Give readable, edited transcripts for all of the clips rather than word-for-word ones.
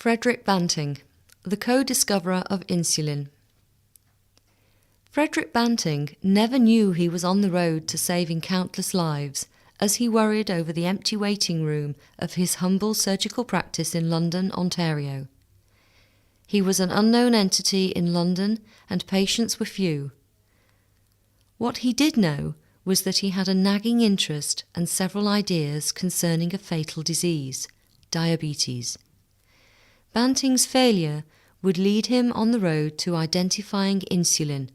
Frederick Banting, the co-discoverer of insulin. Frederick Banting never knew he was on the road to saving countless lives as he worried over the empty waiting room of his humble surgical practice in London, Ontario. He was an unknown entity in London and patients were few. What he did know was that he had a nagging interest and several ideas concerning a fatal disease, diabetes. Banting's failure would lead him on the road to identifying insulin,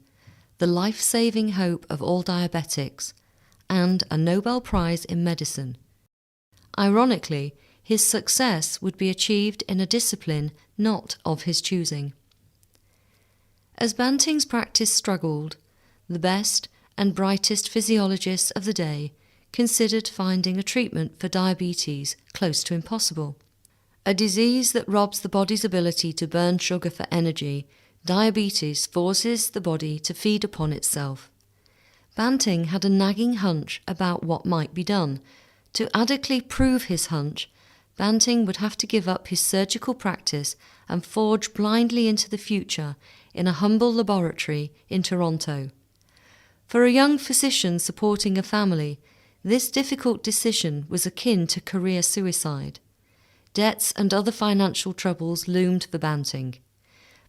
the life-saving hope of all diabetics, and a Nobel Prize in medicine. Ironically, his success would be achieved in a discipline not of his choosing. As Banting's practice struggled, the best and brightest physiologists of the day considered finding a treatment for diabetes close to impossible. A disease that robs the body's ability to burn sugar for energy, diabetes forces the body to feed upon itself. Banting had a nagging hunch about what might be done. To adequately prove his hunch, Banting would have to give up his surgical practice and forge blindly into the future in a humble laboratory in Toronto. For a young physician supporting a family, this difficult decision was akin to career suicide. Debts and other financial troubles loomed for Banting.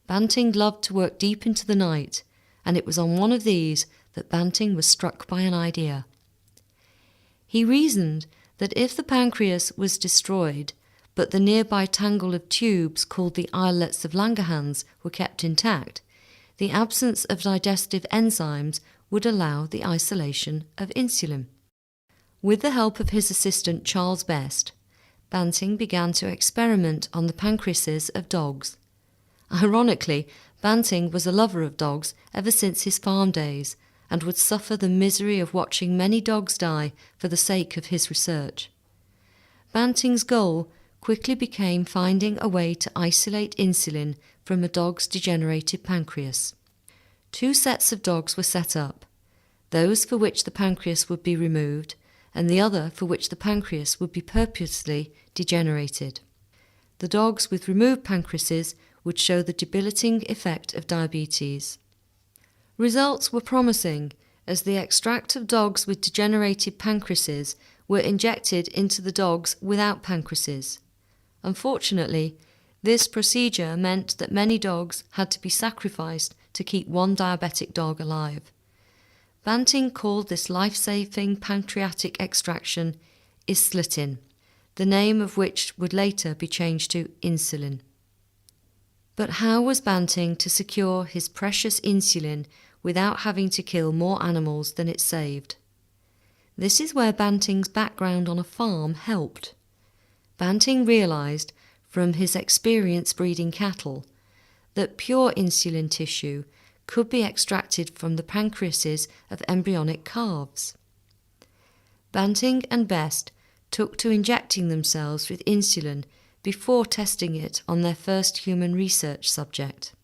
Banting loved to work deep into the night, and it was on one of these that Banting was struck by an idea. He reasoned that if the pancreas was destroyed, but the nearby tangle of tubes called the islets of Langerhans were kept intact, the absence of digestive enzymes would allow the isolation of insulin. With the help of his assistant Charles Best, Banting began to experiment on the pancreases of dogs. Ironically, Banting was a lover of dogs ever since his farm days and would suffer the misery of watching many dogs die for the sake of his research. Banting's goal quickly became finding a way to isolate insulin from a dog's degenerated pancreas. 2 sets of dogs were set up, those for which the pancreas would be removed and the other for which the pancreas would be purposely degenerated. The dogs with removed pancreases would show the debilitating effect of diabetes. Results were promising as the extract of dogs with degenerated pancreases were injected into the dogs without pancreases. Unfortunately, this procedure meant that many dogs had to be sacrificed to keep one diabetic dog alive. Banting called this life-saving pancreatic extraction islitin, the name of which would later be changed to insulin. But how was Banting to secure his precious insulin without having to kill more animals than it saved? This is where Banting's background on a farm helped. Banting realized, from his experience breeding cattle, that pure insulin tissue could be extracted from the pancreases of embryonic calves. Banting and Best took to injecting themselves with insulin before testing it on their first human research subject.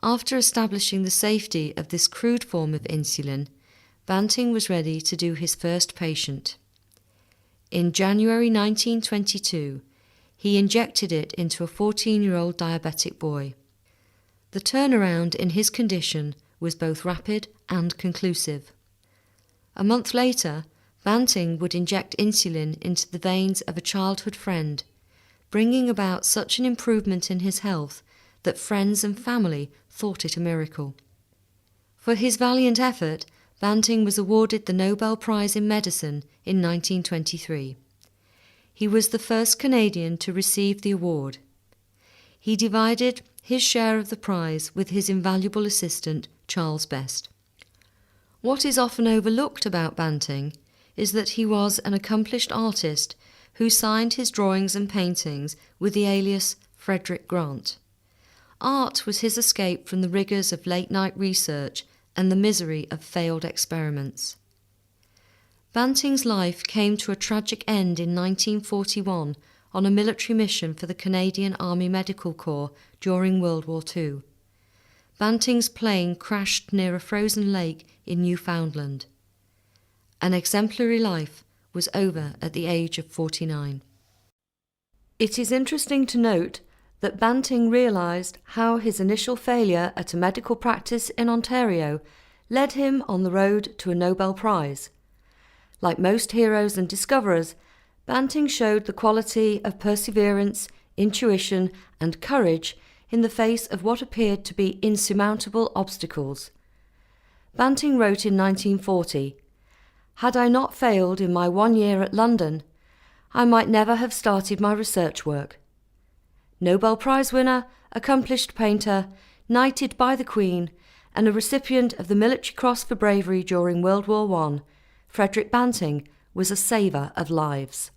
After establishing the safety of this crude form of insulin, Banting was ready to do his first patient. In January 1922, he injected it into a 14-year-old diabetic boy. The turnaround in his condition was both rapid and conclusive. A month later, Banting would inject insulin into the veins of a childhood friend, bringing about such an improvement in his health that friends and family thought it a miracle. For his valiant effort, Banting was awarded the Nobel Prize in Medicine in 1923. He was the first Canadian to receive the award. He divided his share of the prize with his invaluable assistant, Charles Best. What is often overlooked about Banting is that he was an accomplished artist who signed his drawings and paintings with the alias Frederick Grant. Art was his escape from the rigours of late-night research and the misery of failed experiments. Banting's life came to a tragic end in 1941 on a military mission for the Canadian Army Medical Corps during World War II. Banting's plane crashed near a frozen lake in Newfoundland. An exemplary life was over at the age of 49. It is interesting to note that Banting realised how his initial failure at a medical practice in Ontario led him on the road to a Nobel Prize. Like most heroes and discoverers, Banting showed the quality of perseverance, intuition, and courage in the face of what appeared to be insurmountable obstacles. Banting wrote in 1940, "Had I not failed in my 1 year at London, I might never have started my research work." Nobel Prize winner, accomplished painter, knighted by the Queen, and a recipient of the Military Cross for bravery during World War I, Frederick Banting was a saver of lives.